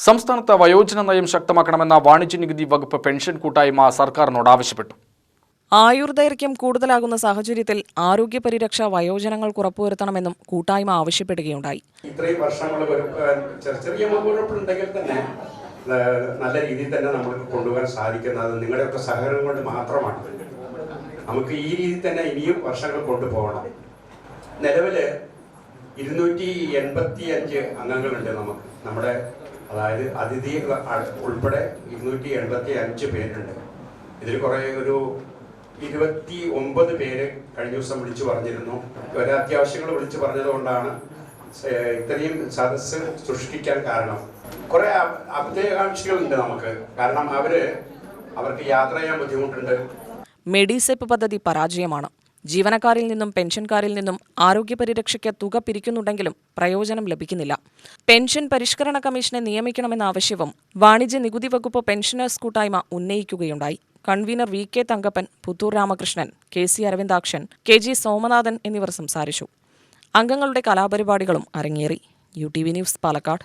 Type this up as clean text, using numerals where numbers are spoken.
സംസ്ഥാനത്ത് വയോജന നയം ശക്തമാക്കണമെന്ന വാണിജ്യ നികുതി വകുപ്പ് പെൻഷൻ കൂട്ടായ്മ സർക്കാരിനോട് ആവശ്യപ്പെട്ടു. ആയുർദൈർഘ്യം കൂടുതലാകുന്ന സാഹചര്യത്തിൽ ആരോഗ്യ പരിരക്ഷ വയോജനങ്ങൾക്ക് ഉറപ്പുവരുത്തണമെന്നും കൂട്ടായ്മ ആവശ്യപ്പെടുകയുണ്ടായി. ഇത്രയും വർഷങ്ങൾ ചെറിയ മുന്നോട്ടുണ്ടെങ്കിൽ തന്നെ നല്ല രീതിയിൽ തന്നെ നമുക്ക് കൊണ്ടുപോകാൻ സാധിക്കുന്നത് നിങ്ങളുടെയൊക്കെ സഹകരണം കൊണ്ട് മാത്രമാണ്. നമുക്ക് ഈ രീതിയിൽ തന്നെ ഇനിയും വർഷങ്ങൾ കൊണ്ടുപോകണം. നിലവിൽ 285 അംഗങ്ങളുണ്ട് നമ്മുടെ അതായത് അതിഥി ഉൾപ്പെടെ 285 പേരുണ്ട്. ഇതിൽ ഒരു 29 പേര് കഴിഞ്ഞ ദിവസം വിളിച്ചു പറഞ്ഞിരുന്നു. ഒരു അത്യാവശ്യങ്ങൾ വിളിച്ചു പറഞ്ഞതുകൊണ്ടാണ് ഇത്രയും സദസ്സ് സൃഷ്ടിക്കാൻ കാരണം. കുറെ അഭ്യുദയകാംക്ഷികളുണ്ട് നമുക്ക്, കാരണം അവർക്ക് യാത്ര ചെയ്യാൻ ബുദ്ധിമുട്ടുണ്ട്. മെഡിസെപ്പ് പദ്ധതി പരാജയമാണ്. ജീവനക്കാരിൽ നിന്നും പെൻഷൻകാരിൽ നിന്നും ആരോഗ്യ പരിരക്ഷയ്ക്ക് തുക പിരിക്കുന്നുണ്ടെങ്കിലും പ്രയോജനം ലഭിക്കുന്നില്ല. പെൻഷൻ പരിഷ്കരണ കമ്മീഷനെ നിയമിക്കണമെന്ന ആവശ്യവും വാണിജ്യ നികുതി വകുപ്പ് പെൻഷനേഴ്സ് കൂട്ടായ്മ ഉന്നയിക്കുകയുണ്ടായി. Convener V K Thankappan, Puthur Ramakrishnan, K C Aravindakshan, K G Somanathan എന്നിവർ സംസാരിച്ചു. അംഗങ്ങളുടെ കലാപരിപാടികളും അരങ്ങേറി. UTV news, Palakkad.